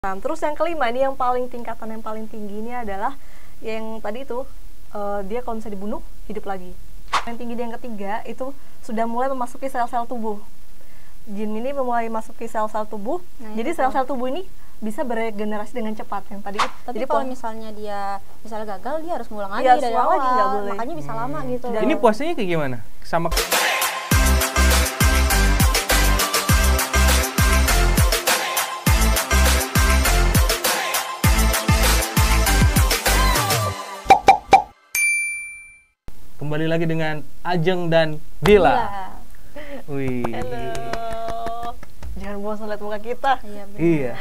Nah, terus yang kelima ini yang paling tingkatan yang paling tinggi ini adalah yang tadi itu dia kalau misalnya dibunuh hidup lagi. Yang tinggi yang ketiga itu sudah mulai memasuki sel-sel tubuh. Jin ini mulai memasuki sel-sel tubuh. Nah, jadi sel-sel tubuh ini bisa beregenerasi dengan cepat yang tadi. Tapi jadi kalau misalnya dia gagal, dia harus ngulang lagi iya, dari ngulang awal. lagi, nggak boleh. Makanya bisa lama gitu. Ini puasanya kayak gimana? Sama kembali lagi dengan Ajeng dan Dila. Wih. Halo. Jangan bosan lihat muka kita. Iya, benar. Iya.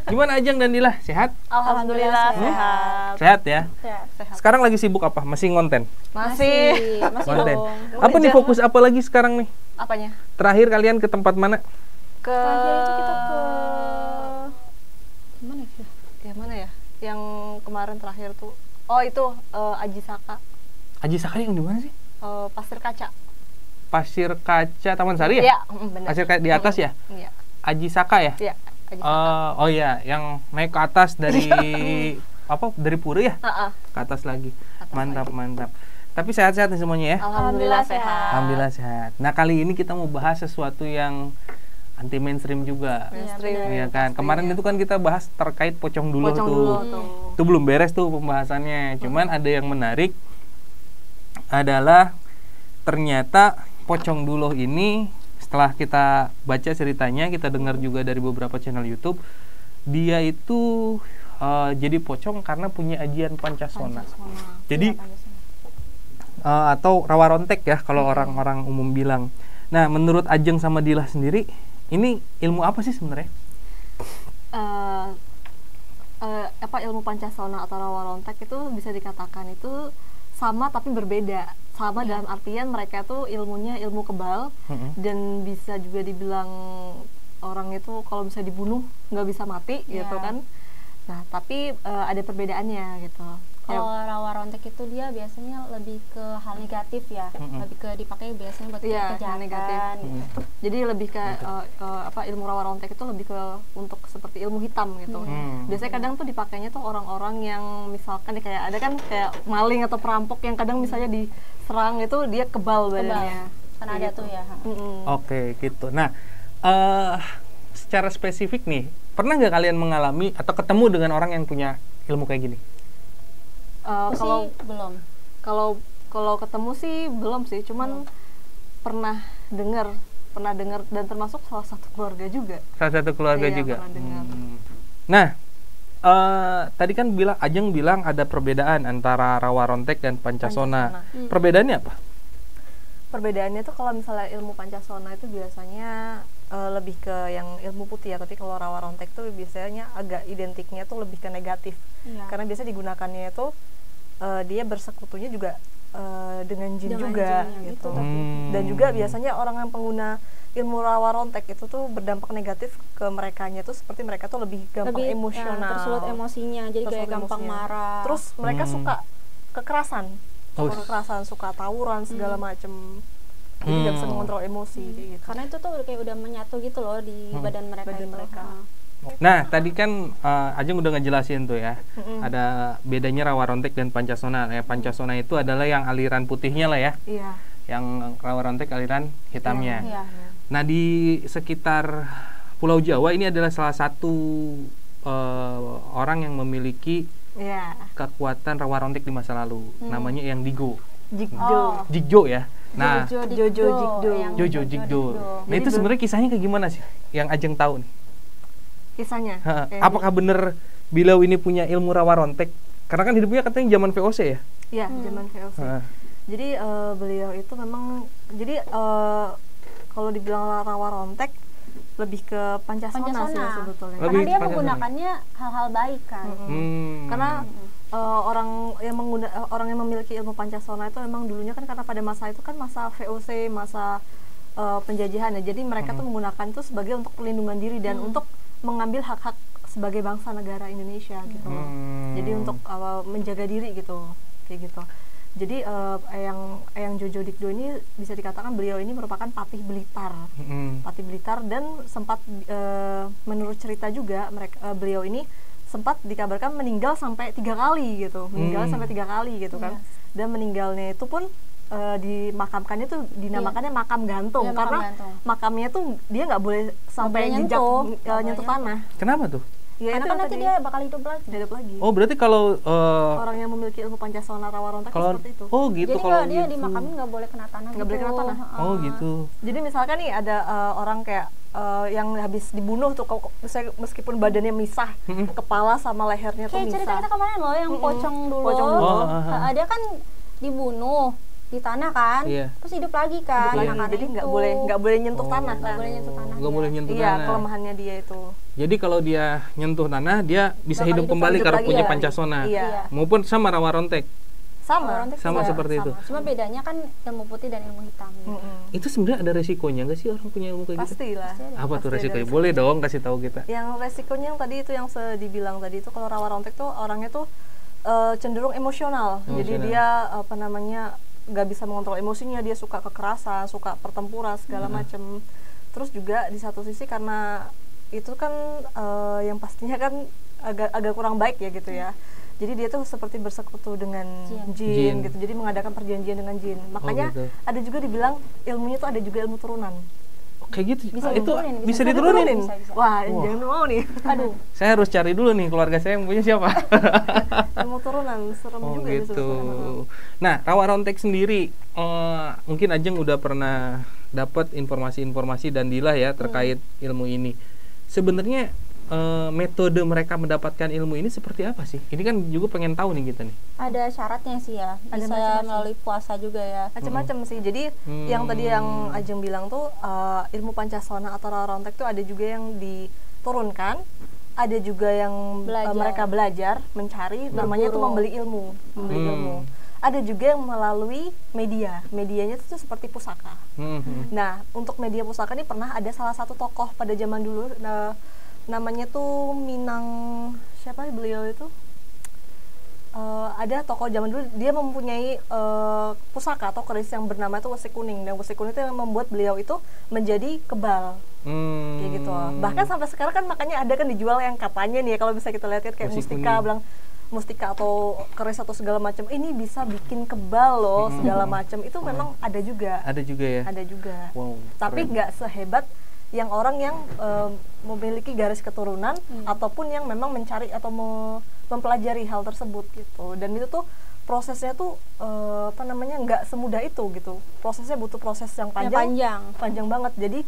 Gimana Ajeng dan Dila? Sehat? Alhamdulillah sehat. Sehat ya? Sehat. Sekarang lagi sibuk apa? Masih ngonten? Masih Konten. dong. Apa nih fokus apa lagi sekarang nih? Apanya? Terakhir kalian ke tempat mana? Ke Terakhir itu kita ke gimana ya? yang mana ya? Yang kemarin terakhir tuh. Oh, itu Aji Saka. Aji Saka yang di mana sih? Pasir Kaca. Pasir Kaca Taman Sari ya? Iya, benar. Pasir Kaca di atas ya? Iya. Aji Saka ya? Iya, Aji Saka. Oh iya, yang naik ke atas dari apa? Dari Pura ya? Heeh. Ke atas lagi. Atas Mantap, mantap. Tapi sehat-sehat nih semuanya ya? Alhamdulillah sehat. Alhamdulillah sehat. Nah, kali ini kita mau bahas sesuatu yang anti mainstream juga. Mainstream. Iya kan? Kemarin itu kan kita bahas terkait pocong dulu Pocong tuh. dulu tuh. Itu belum beres tuh pembahasannya. Cuman ada yang menarik adalah ternyata pocong duluh ini setelah kita baca ceritanya, kita dengar juga dari beberapa channel YouTube, dia itu jadi pocong karena punya ajian Pancasona. Jadi atau rawa rontek ya kalau orang-orang umum bilang. Nah, menurut Ajeng sama Dila sendiri, ini ilmu apa sih sebenarnya? Ilmu Pancasona atau rawa rontek itu bisa dikatakan itu sama tapi berbeda. Sama dalam artian mereka tuh ilmunya ilmu kebal dan bisa juga dibilang orang itu kalau bisa dibunuh nggak bisa mati gitu kan. Nah, tapi ada perbedaannya gitu. Kalau rawa rontek itu dia biasanya lebih ke hal negatif ya, lebih ke dipakai biasanya buat kejahatan. Negatif. Jadi lebih ke ilmu rawa rontek itu lebih ke untuk seperti ilmu hitam gitu. Biasanya kadang tuh dipakainya tuh orang-orang yang misalkan kayak ada kan kayak maling atau perampok yang kadang misalnya diserang itu dia kebal badannya. Kan ada gitu. tuh ya. Oke, gitu. Nah, secara spesifik nih, pernah nggak kalian mengalami atau ketemu dengan orang yang punya ilmu kayak gini? Kalau belum. Kalau ketemu sih belum sih, cuman pernah dengar dan termasuk salah satu keluarga juga. Salah satu keluarga Iya, juga. pernah dengar. Nah, tadi kan Ajeng bilang ada perbedaan antara rawa rontek dan Pancasona. Perbedaannya apa? Perbedaannya tuh kalau misalnya ilmu Pancasona itu biasanya lebih ke yang ilmu putih ya, tapi kalau rawa rontek tuh biasanya agak identiknya tuh lebih ke negatif. Karena biasa digunakannya itu dia bersekutunya juga dengan jin juga gitu. Dan juga biasanya orang yang pengguna ilmu rawa rontek itu tuh berdampak negatif ke merekanya tuh seperti mereka tuh lebih gampang emosional, tersulut emosinya, jadi kayak gampang marah. Terus mereka suka kekerasan, suka tawuran segala macem. Jadi nggak bisa mengontrol emosi kayak gitu. Karena itu tuh kayak udah menyatu gitu loh di badan mereka. Nah, tadi kan Ajeng udah ngejelasin tuh ya, ada bedanya rawa rontek dan Pancasona. Pancasona itu adalah yang aliran putihnya lah ya, yang rawa rontek aliran hitamnya. Nah, di sekitar Pulau Jawa ini adalah salah satu orang yang memiliki kekuatan rawa rontek di masa lalu, namanya yang Digo. Jigjo ya. Nah, Jojo Jigdo. Nah, itu sebenarnya kisahnya kayak gimana sih? Yang Ajeng tahu nih. Kisahnya. Apakah benar beliau ini punya ilmu rawa rontek? Karena kan hidupnya katanya zaman VOC ya? Iya, zaman VOC. Jadi beliau itu memang kalau dibilang rawa rontek lebih ke Pancasona sih sebetulnya. Karena dia menggunakannya hal-hal baik kan. Karena orang yang memiliki ilmu Pancasona itu memang dulunya kan karena pada masa itu kan masa VOC, masa penjajahan ya. Jadi mereka tuh menggunakan itu sebagai untuk perlindungan diri dan untuk mengambil hak-hak sebagai bangsa negara Indonesia gitu. Jadi untuk menjaga diri gitu, kayak gitu. Jadi Eyang Jojo Dikdo ini bisa dikatakan beliau ini merupakan Patih Blitar. Patih Blitar, dan sempat menurut cerita juga beliau ini sempat dikabarkan meninggal sampai 3 kali gitu. Sampai 3 kali gitu kan. Dan meninggalnya itu pun dimakamkannya tuh dinamakannya makam gantung, karena makamnya tuh dia nggak boleh sampai nyentuh tanah. Kenapa tuh? Ya, karena kan nanti dia bakal hidup lagi. Oh, berarti kalau orang yang memiliki ilmu Pancasona rawa rontek seperti itu. Oh, gitu. Jadi kalau dia gitu dimakamin nggak boleh kena tanah. Nggak boleh kena tanah. Oh, gitu. Jadi misalkan nih ada orang kayak yang habis dibunuh tuh, meskipun badannya misah, kepala sama lehernya tuh kayak misah. Cerita kita kemarin loh yang pocong dulu. Dia kan dibunuh di tanah kan, terus hidup lagi kan. Jadi nggak boleh nyentuh tanah. Nggak boleh nyentuh tanah. Nggak boleh nyentuh tanah. Iya, kelemahannya dia itu. Jadi kalau dia nyentuh tanah, dia bisa hidup kembali karena punya Pancasona. Iya. Maupun sama rawa rontek. Sama seperti itu. Cuma bedanya kan ilmu putih dan ilmu hitam. Itu sebenarnya ada resikonya nggak sih orang punya ilmu kayak gitu? Pastilah. Apa tuh resikonya? Boleh dong kasih tahu kita. Yang resikonya yang tadi itu yang dibilang tadi itu, kalau rawa rontek tuh orangnya tuh cenderung emosional. Jadi dia nggak bisa mengontrol emosinya, dia suka kekerasan, suka pertempuran segala macam. Terus juga di satu sisi karena itu kan yang pastinya kan agak kurang baik ya gitu ya. Jadi dia tuh seperti bersekutu dengan jin gitu. Jadi mengadakan perjanjian dengan jin. Makanya ada juga dibilang ilmunya tuh ada juga ilmu turunan. Kayak gitu. Bisa itu diturunin, bisa diturunin. Bisa. Wah, jangan mau nih. Aduh. Saya harus cari dulu nih keluarga saya yang punya siapa. Ilmu turunan serem juga gitu. Nah, rawa rontek sendiri mungkin Ajeng udah pernah dapat informasi-informasi dan Dila ya terkait ilmu ini. Sebenarnya metode mereka mendapatkan ilmu ini seperti apa sih? Ini kan juga pengen tahu nih kita nih. Ada syaratnya sih ya. Bisa melalui puasa juga ya. Macam-macam sih. Jadi yang tadi yang Ajeng bilang tuh ilmu Pancasona atau rawa rontek tuh ada juga yang diturunkan, ada juga yang mereka belajar, mencari, namanya tuh membeli ilmu. Ada juga yang melalui medianya itu seperti pusaka. Nah, untuk media pusaka ini pernah ada salah satu tokoh pada zaman dulu, namanya tuh Minang, siapa beliau itu? Ada tokoh zaman dulu, dia mempunyai pusaka atau keris yang bernama itu Wesi Kuning, dan Wesi Kuning itu yang membuat beliau itu menjadi kebal. Kayak gitu. Bahkan sampai sekarang kan makanya ada kan dijual yang katanya nih ya, kalau bisa kita lihat kan kayak mustika atau keris atau segala macam, ini bisa bikin kebal loh, segala macam. Itu memang ada juga. Ada juga ya. Ada juga. Wow, tapi nggak sehebat yang orang yang memiliki garis keturunan ataupun yang memang mencari atau mempelajari hal tersebut gitu. Dan itu tuh prosesnya tuh nggak semudah itu gitu. Prosesnya butuh proses yang panjang banget. Jadi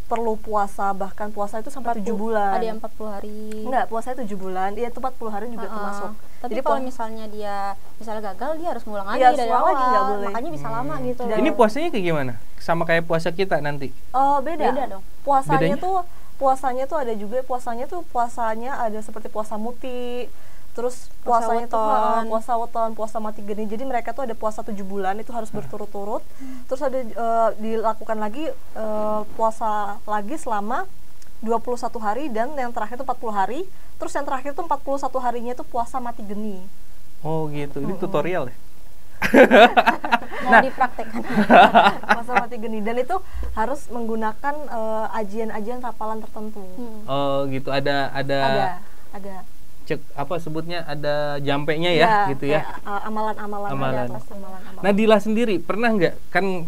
perlu puasa, bahkan puasa itu sampai 7 bulan. Ada yang 40 hari. Enggak, puasa 7 bulan. Iya, itu 40 hari juga termasuk. Tapi jadi kalau misalnya dia gagal, dia harus ngulang lagi dari awal. Makanya bisa lama gitu. Ini puasanya kayak gimana? Sama kayak puasa kita nanti? Beda dong. Puasanya tuh ada juga, puasanya ada seperti puasa muti. Terus puasanya tuh puasa weton, puasa mati geni. Jadi mereka tuh ada puasa 7 bulan, itu harus berturut-turut. Terus ada dilakukan lagi puasa lagi selama 21 hari, dan yang terakhir itu 40 hari. Terus yang terakhir itu 41 harinya itu puasa mati geni. Oh gitu, ini tutorial ya? Mau dipraktekkan. Puasa mati geni, dan itu harus menggunakan ajian-ajian rapalan tertentu. Oh gitu, ada. Cek apa sebutnya, ada jampenya ya gitu ya. Amalan. Nah, Dila sendiri pernah nggak, kan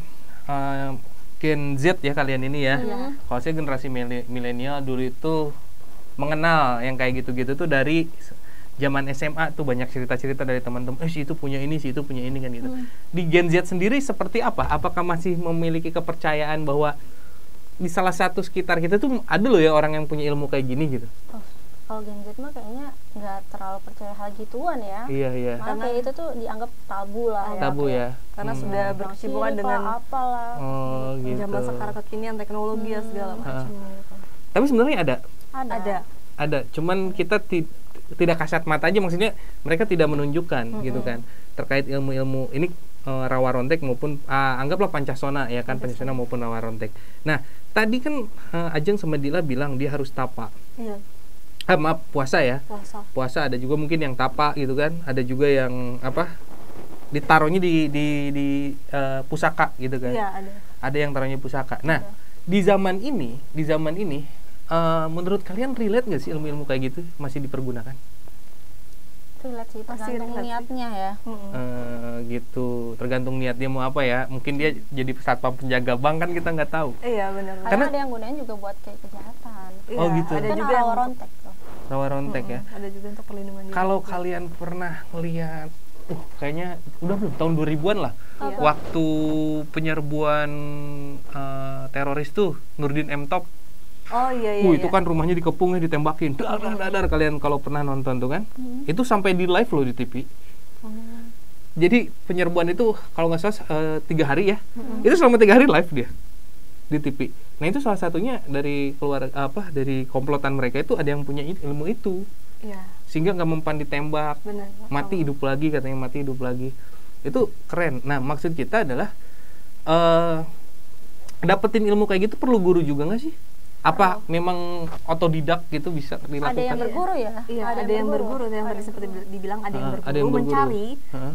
Gen Z ya kalian ini ya. Kalau saya generasi milenial dulu itu mengenal yang kayak gitu-gitu tuh dari zaman SMA tuh, banyak cerita-cerita dari teman-teman, si itu punya ini, si itu punya ini kan gitu. Di Gen Z sendiri seperti apa? Apakah masih memiliki kepercayaan bahwa di salah satu sekitar kita tuh ada loh ya orang yang punya ilmu kayak gini gitu? Kalau Gen Z mah kayaknya nggak terlalu percaya hal gituan ya. Iya. Karena kayak itu tuh dianggap tabu lah. Tabu ya. Karena sudah berkecimpungan dengan apalah. Oh gitu. Zaman sekarang kekinian teknologi ya segala macam. Tapi sebenarnya ada. Cuman kita tidak kasat mata aja, maksudnya mereka tidak menunjukkan gitu kan terkait ilmu-ilmu ini, rawa rontek maupun anggaplah Pancasona ya kan, Pancasona maupun rawa rontek. Nah, tadi kan Ajeng sama Dila bilang dia harus tapa. Iya. Maaf, puasa ya. Puasa ada juga mungkin yang tapa gitu kan. Ada juga yang ditaruhnya di pusaka gitu kan. Iya, ada. Ada yang taruhnya pusaka. Nah, di zaman ini menurut kalian relate nggak sih ilmu-ilmu kayak gitu masih dipergunakan? Relate sih, tergantung niatnya ya. Gitu, tergantung niatnya mau apa ya. Mungkin dia jadi satpam penjaga bank kan kita nggak tahu. Iya, benar. Karena ada yang gunain juga buat kayak kejahatan. Oh gitu. Ada juga rawa rontek tuh. Rawa rontek ya. Ada juga untuk perlindungan diri. Kalau kalian pernah melihat, kayaknya udah belum tahun 2000-an lah. Waktu penyerbuan teroris tuh Nurdin M. Top. Oh iya. Itu kan rumahnya dikepung ya, ditembakin. Dar kalian kalau pernah nonton tuh kan. Itu sampai di live loh di TV. Jadi penyerbuan itu kalau nggak salah 3 hari ya. Itu selama 3 hari live dia di TV. Nah itu salah satunya dari dari komplotan mereka itu ada yang punya ilmu itu. Iya. Sehingga nggak mempan ditembak. Benar. Mati hidup lagi, katanya mati hidup lagi. Itu keren. Nah maksud kita adalah dapetin ilmu kayak gitu perlu guru juga nggak sih? Apa memang otodidak gitu bisa dilakukan? Ada yang berguru ya? Iya, ada yang berguru, yang tadi seperti dibilang ada yang berguru, ada yang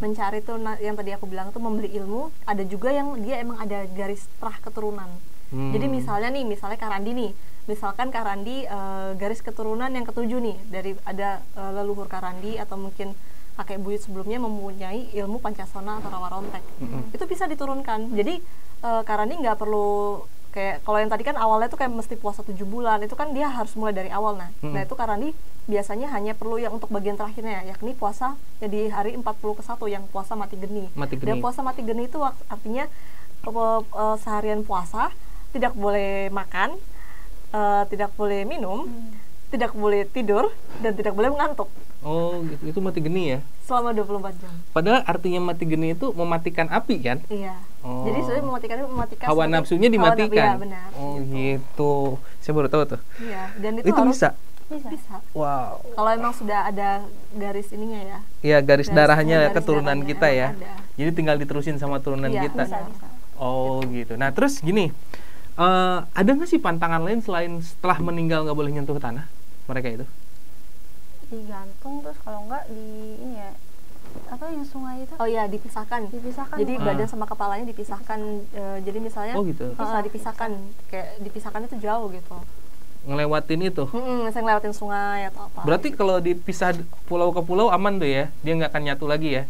mencari tuh yang tadi aku bilang tuh membeli ilmu. Ada juga yang dia emang ada garis terah keturunan. Jadi misalnya Karandi nih, misalkan Karandi garis keturunan yang ke-7 nih, dari ada leluhur Karandi atau mungkin kakek buyut sebelumnya mempunyai ilmu Pancasona atau rawa rontek. Itu bisa diturunkan. Jadi Karandi nggak perlu kayak kalau yang tadi kan awalnya tuh kayak mesti puasa 7 bulan, itu kan dia harus mulai dari awal. Nah itu Karandi biasanya hanya perlu yang untuk bagian terakhirnya, yakni puasa ya di hari 40 ke 1 yang puasa mati geni. Dan puasa mati geni itu artinya seharian puasa, tidak boleh makan, tidak boleh minum, tidak boleh tidur, dan tidak boleh mengantuk. Oh gitu, itu mati geni ya? Selama 24 jam. Padahal artinya mati geni itu mematikan api kan? Iya. Jadi sebenarnya mematikan hawa nafsunya dimatikan. Iya, benar. Oh gitu. Saya baru tahu tuh. Iya, dan itu bisa. Bisa. Wow. Kalau emang sudah ada garis ininya ya. Iya, garis darahnya keturunan kita ya. Ada. Jadi tinggal diterusin sama turunan kita. Bisa. Oh gitu. Nah terus gini, ada nggak sih pantangan lain selain setelah meninggal nggak boleh nyentuh tanah mereka itu? Digantung, terus kalau enggak di ini ya, apa yang sungai itu? Oh iya, dipisahkan. Jadi badan sama kepalanya dipisahkan. Jadi misalnya gitu. Dipisahkan, kayak dipisahkan itu jauh gitu. Ngelewatin itu? Saya ngelewatin sungai atau apa. Berarti gitu. Kalau dipisah pulau ke pulau aman tuh ya? Dia nggak akan nyatu lagi ya?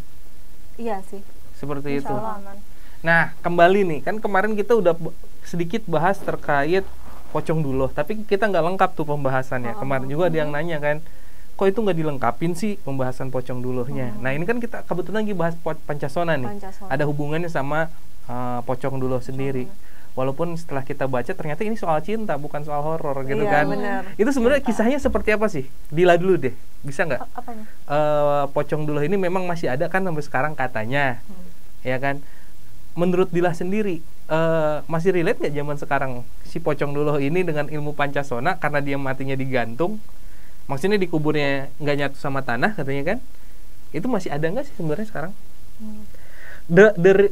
Iya sih. Seperti Insya itu. Allah aman. Nah kembali nih, kan kemarin kita udah sedikit bahas terkait pocong duloh, tapi kita nggak lengkap tuh pembahasannya. Kemarin juga ada yang nanya kan, kok itu nggak dilengkapin sih pembahasan pocong dulohnya. Nah ini kan kita kebetulan lagi bahas Pancasona nih. Ada hubungannya sama pocong duloh sendiri. Walaupun setelah kita baca ternyata ini soal cinta, bukan soal horor gitu kan. Bener. Itu sebenarnya kisahnya seperti apa sih? Dila dulu deh, bisa nggak? Apanya? Pocong duloh ini memang masih ada kan sampai sekarang katanya, ya kan? Menurut Dila sendiri, masih relate nggak zaman sekarang si pocong duloh ini dengan ilmu Pancasona karena dia matinya digantung? Maksudnya dikuburnya nggak nyatu sama tanah katanya kan? Itu masih ada nggak sih sebenarnya sekarang?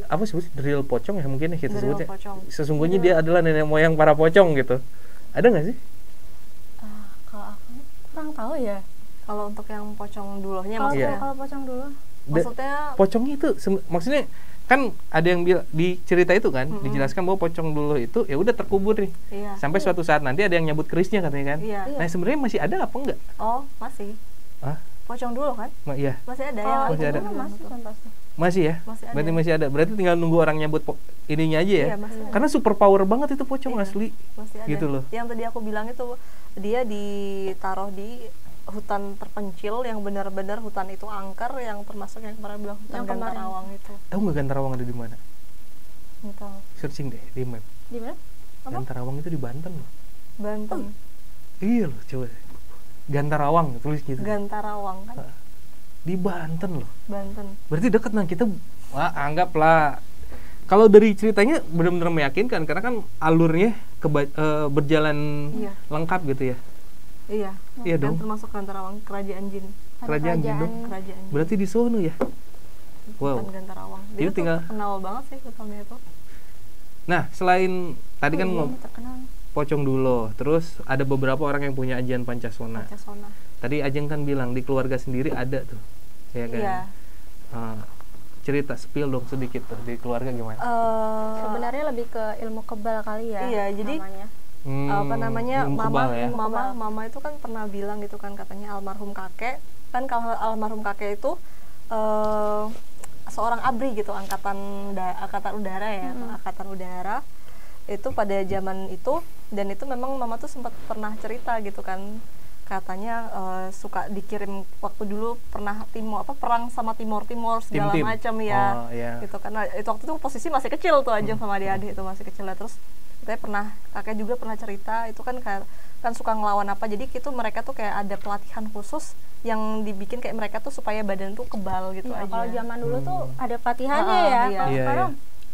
Apa sih the real pocong ya mungkin ya kita sebutnya. Sesungguhnya dia adalah nenek moyang para pocong gitu. Ada nggak sih? Kalau aku kurang tahu ya. Kalau untuk yang pocong dulohnya Kalau pocong duloh, maksudnya pocongnya itu maksudnya kan ada yang di cerita itu kan dijelaskan bahwa pocong duloh itu ya udah terkubur nih. Sampai suatu saat nanti ada yang nyabut kerisnya katanya kan. Nah sebenarnya masih ada apa enggak? Oh masih. Pocong duloh kan? Iya. Masih ada ya. Masih ada. Masih ya? Berarti masih ada. Berarti tinggal nunggu orang nyabut ininya aja ya. Karena super power banget itu pocong asli. Masih ada. Gitu loh. Yang tadi aku bilang itu dia ditaruh di hutan terpencil yang benar-benar hutan itu angker, yang termasuk yang kemarin bilang hutan Gantarawang itu. Tahu nggak Gantarawang ada di mana? Nggak tahu. Searching deh di map. Di mana? Gantarawang itu di Banten loh. Banten. Iya loh, coba. Gantarawang tulis gitu. Gantarawang kan? Di Banten loh. Banten. Berarti dekat nah kita anggaplah kalau dari ceritanya benar-benar meyakinkan karena kan alurnya berjalan lengkap gitu ya. Iya. Iya dong. Termasuk Gantarawang, kerajaan jin. Kerajaan jin dong. Kerajaan jin. Berarti di sono ya. Wow. Hutan Gantarawang. Dia tuh terkenal banget sih hutannya itu. Nah, selain tadi kan pocong duloh, terus ada beberapa orang yang punya ajian Pancasona. Tadi Ajeng kan bilang di keluarga sendiri ada tuh, ya kan? Iya. cerita spill dong sedikit tuh di keluarga gimana? Sebenarnya lebih ke ilmu kebal kali ya. Iya, jadi namanya. Apa namanya, ya? mama itu kan pernah bilang gitu kan, katanya almarhum kakek kan, kalau almarhum kakek itu seorang ABRI gitu, angkatan udara ya, angkatan udara itu pada zaman itu. Dan itu memang mama tuh sempat pernah cerita gitu kan, katanya suka dikirim waktu dulu pernah perang sama Timor segala macam ya. Gitu kan. Nah, itu waktu itu posisi masih kecil tuh aja sama adik-adik itu masih kecil lah. Terus katanya kakek juga pernah cerita itu kan suka ngelawan apa, jadi itu mereka tuh kayak ada pelatihan khusus yang dibikin kayak mereka tuh supaya badan tuh kebal gitu aja. Kalau zaman dulu tuh ada pelatihannya ya. Kalau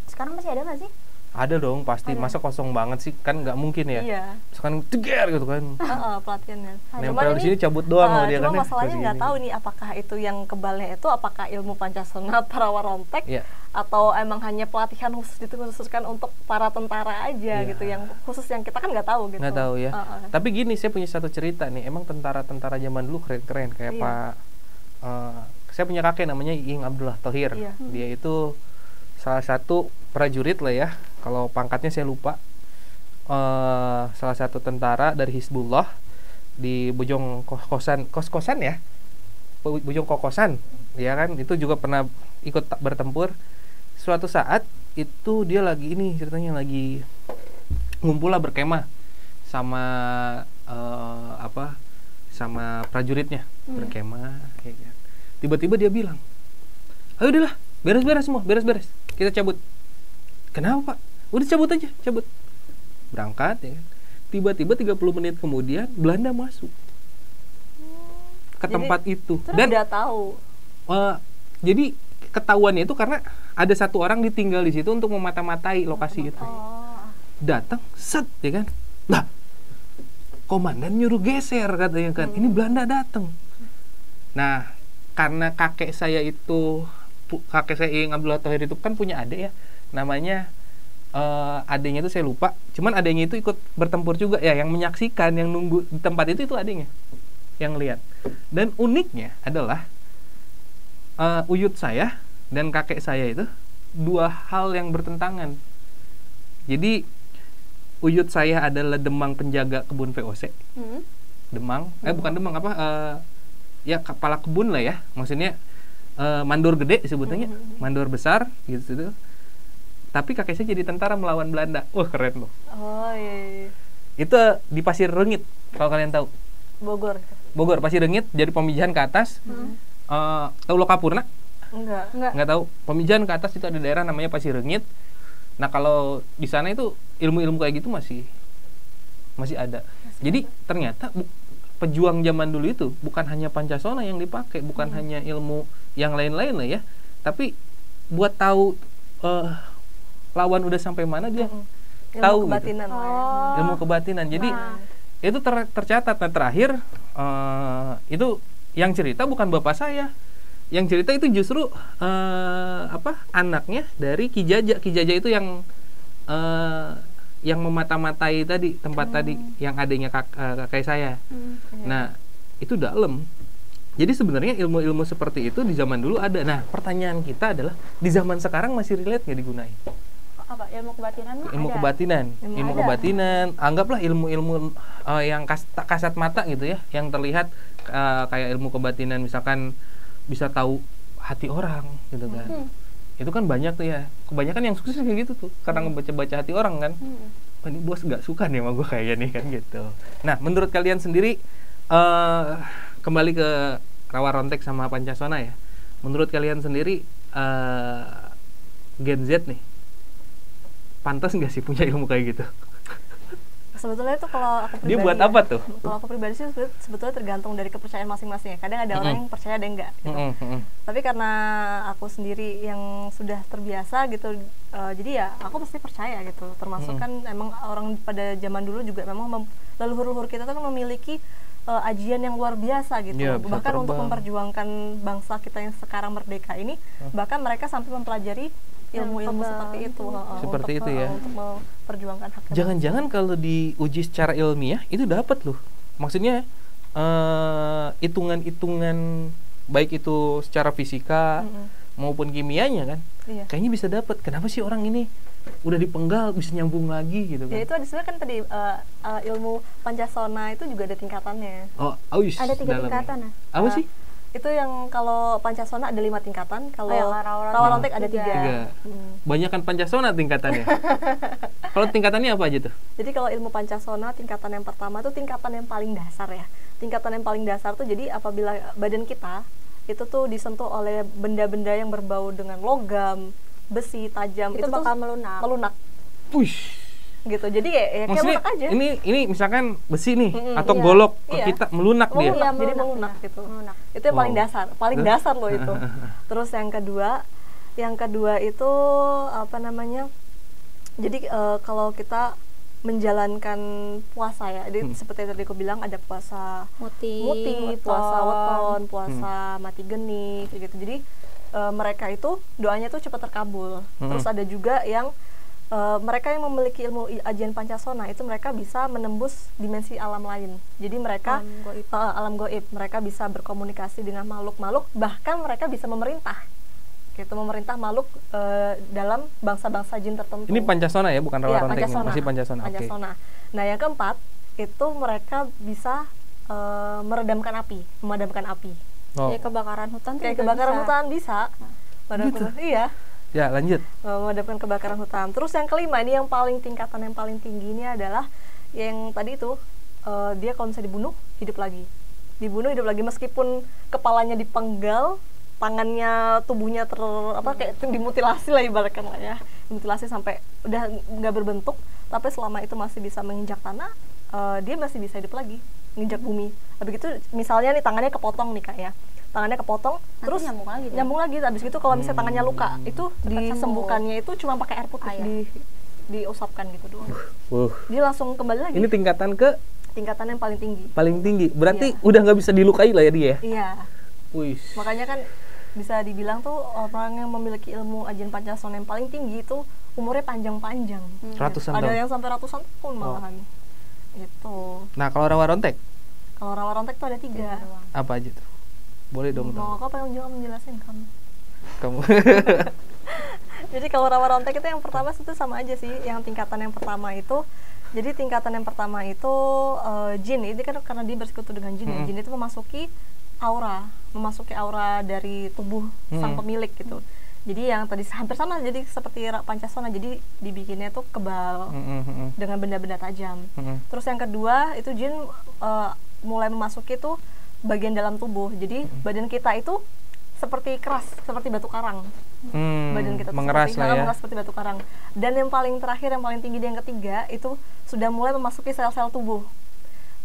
sekarang masih ada nggak sih? Ada dong pasti, masa kosong banget sih, kan nggak mungkin ya. Misalkan ceger gitu kan. Pelatihannya. Nempel di sini cabut doang sama dia kan. Cuma masalahnya nggak tahu nih apakah itu yang kebalnya itu apakah ilmu Pancasona para warontek atau emang hanya pelatihan khusus dikhususkan untuk para tentara aja gitu, yang khusus yang kita kan nggak tahu gitu. Nggak tahu ya. Tapi gini, saya punya satu cerita nih, emang tentara-tentara zaman dulu keren-keren kayak saya punya kakek namanya Iing Abdullah Thohir. Dia itu salah satu prajurit lah ya, kalau pangkatnya saya lupa, salah satu tentara dari Hizbullah di Bojong Kokosan ya, Bojong Kokosan ya kan, itu juga pernah ikut bertempur. Suatu saat itu dia lagi ceritanya lagi ngumpul lah, berkemah sama sama prajuritnya, berkemah ya kan. Tiba-tiba dia bilang, ayo udahlah, beres-beres semua, beres-beres, kita cabut. Kenapa Pak? Udah cabut aja, cabut. Berangkat ya kan. Tiba-tiba 30 menit kemudian Belanda masuk ke tempat itu. Dan udah tahu. Jadi ketahuannya itu karena ada satu orang ditinggal di situ untuk memata-matai lokasi itu. Datang, set ya kan. Nah, komandan nyuruh geser katanya kan. Ini Belanda datang. Nah, karena kakek saya Iing Abdullah Thohir itu kan punya adik ya, namanya adiknya itu saya lupa, cuman adiknya itu ikut bertempur juga ya, yang menyaksikan, yang nunggu di tempat itu adiknya yang lihat. Dan uniknya adalah uyut saya dan kakek saya itu dua hal yang bertentangan. Jadi uyut saya adalah demang penjaga kebun VOC. Demang, bukan demang ya kepala kebun lah ya, maksudnya mandor gede sebetulnya, mandor besar gitu. Tapi kakek saya jadi tentara melawan Belanda. Wah, keren loh. Oh iya. Itu di Pasir Rengit, kalau kalian tahu. Bogor, Pasir Rengit, jadi pemijahan ke atas. Tahu Lokapurna? Enggak tahu. Pemijahan ke atas itu ada daerah namanya Pasir Rengit. Nah, kalau di sana itu ilmu-ilmu kayak gitu masih ada. Jadi ternyata pejuang zaman dulu itu bukan hanya Pancasona yang dipakai, bukan hanya ilmu yang lain-lain lah ya, tapi buat tahu lawan udah sampai mana dia tahu ilmu kebatinan gitu. Ilmu kebatinan. Jadi itu tercatat. Nah, terakhir itu yang cerita bukan bapak saya, yang cerita itu justru anaknya dari Ki Jaja. Ki Jaja itu yang memata-matai tadi tempat tadi yang adanya kakek saya. Nah, itu dalam. Jadi sebenarnya ilmu-ilmu seperti itu di zaman dulu ada. Nah, pertanyaan kita adalah di zaman sekarang masih relate nggak digunain? Apa ilmu kebatinan? Ilmu kebatinan. Anggaplah ilmu-ilmu yang kasat mata gitu ya, yang terlihat kayak ilmu kebatinan, misalkan bisa tahu hati orang gitu kan. Itu kan banyak tuh ya. Kebanyakan yang sukses kayak gitu tuh, karena ngebaca-baca hati orang kan. Oh, ini bos nggak suka nih sama gue kayaknya nih kan gitu. Nah, menurut kalian sendiri, kembali ke Rawa Rontek sama Pancasona ya. Menurut kalian sendiri, Gen Z nih, pantas nggak sih punya ilmu kayak gitu? Sebetulnya itu kalau aku pribadi, dia buat apa tuh? Kalau aku pribadi sih sebetulnya tergantung dari kepercayaan masing-masing ya. Kadang ada orang yang percaya, ada yang enggak gitu. Tapi karena aku sendiri yang sudah terbiasa gitu, jadi ya aku pasti percaya gitu. Termasuk kan emang orang pada zaman dulu juga memang leluhur-leluhur kita tuh kan memiliki ajian yang luar biasa gitu. Ya, bahkan untuk memperjuangkan bangsa kita yang sekarang merdeka ini, bahkan mereka sampai mempelajari ilmu-ilmu seperti itu. Seperti itu ya. Untuk memperjuangkan hak. Jangan-jangan kalau diuji secara ilmiah itu dapat loh. Maksudnya hitungan-hitungan baik itu secara fisika maupun kimianya kan. Iya. Kayaknya bisa dapat. Kenapa sih orang ini udah dipenggal bisa nyambung lagi gitu kan? Ya itu ada sebenarnya kan tadi ilmu Pancasona itu juga ada tingkatannya. Oh, ada 3 tingkatan ya? Apa sih? Itu yang kalau Pancasona ada 5 tingkatan, kalau Rawa Rontek ada 3. Banyakan Pancasona tingkatannya. Kalau tingkatannya apa aja tuh? Jadi kalau ilmu Pancasona tingkatan yang pertama tuh tingkatan yang paling dasar ya. Tingkatan yang paling dasar tuh jadi apabila badan kita itu tuh disentuh oleh benda-benda yang berbau dengan logam, besi, tajam, itu bakal tuh melunak. Push. Gitu. Jadi kayak maksudnya lunak aja. Ini misalkan besi nih atau golok ke kita melunak dia. Iya, jadi melunak gitu. Itu yang paling dasar, dasar loh itu. Terus yang kedua itu apa namanya? Jadi kalau kita menjalankan puasa ya, jadi seperti yang tadi aku bilang ada puasa muti, puasa weton, puasa mati geni, kayak gitu. Jadi mereka itu doanya tuh cepat terkabul. Terus ada juga yang mereka yang memiliki ilmu ajian Pancasona itu mereka bisa menembus dimensi alam lain. Jadi mereka alam goib, mereka bisa berkomunikasi dengan makhluk-makhluk, bahkan mereka bisa memerintah. Gitu, memerintah makhluk dalam bangsa-bangsa jin tertentu. Ini Pancasona ya, bukan Rawa Rontek, masih Pancasona. Pancasona. Okay. Nah, yang keempat itu mereka bisa memadamkan api. Kayak kebakaran hutan. Hutan bisa. Gitu. Iya. Ya, lanjut. Memadamkan kebakaran hutan. Terus yang kelima ini yang paling tingkatan yang paling tinggi ini adalah yang tadi itu dia kalau misalnya dibunuh hidup lagi. Dibunuh hidup lagi meskipun kepalanya dipenggal, tangannya, tubuhnya kayak dimutilasi lah ibaratkan lah ya. Mutilasi sampai udah nggak berbentuk, tapi selama itu masih bisa menginjak tanah, dia masih bisa hidup lagi, menginjak bumi. Begitu misalnya nih tangannya kepotong nih Kak ya. Tangannya kepotong, nanti terus nyambung lagi. Habis itu kalau misalnya tangannya luka, itu disembuhkannya itu cuma pakai air putih diusapkan gitu doang. Dia langsung kembali lagi. Ini tingkatan yang paling tinggi. Paling tinggi. Berarti udah nggak bisa dilukai lah ya dia. Iya. Wih. Makanya kan bisa dibilang tuh orang yang memiliki ilmu ajian Pancasona yang paling tinggi itu umurnya panjang-panjang. Ratusan tahun. Ada yang sampai ratusan tahun malahan. Gitu. Nah, kalau Rawa Rontek? Kalau Rawa Rontek tuh ada 3. Apa aja tuh? Boleh dong. Mau aku pengen juga menjelasin kamu. Jadi kalau Rawa Rontek itu yang pertama itu sama aja sih. Yang tingkatan yang pertama itu, jadi tingkatan yang pertama itu jin. Ini kan karena dia bersekutu dengan jin. Jin itu memasuki aura dari tubuh sang pemilik gitu. Jadi yang tadi hampir sama, jadi seperti Pancasona, jadi dibikinnya tuh kebal dengan benda-benda tajam. Terus yang kedua itu jin mulai memasuki tuh bagian dalam tubuh. Jadi badan kita itu seperti keras, seperti batu karang. Badan kita mengeras mengeras seperti batu karang. Dan yang paling terakhir, yang paling tinggi, yang ketiga itu sudah mulai memasuki sel-sel tubuh.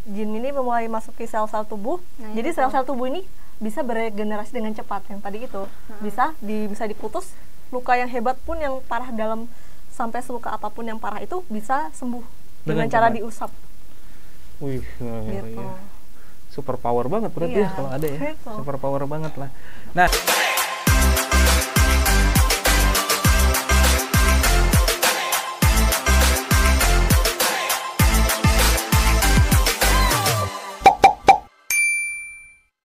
Jin ini mulai masuki sel-sel tubuh. Jadi sel-sel tubuh ini bisa beregenerasi dengan cepat. Yang tadi itu bisa diputus. Luka yang hebat pun, yang parah dalam sampai seluka apapun yang parah itu bisa sembuh dengan cara diusap. Wih, gitu. Super power banget berarti ya kalau ada ya. Super power banget lah. Nah,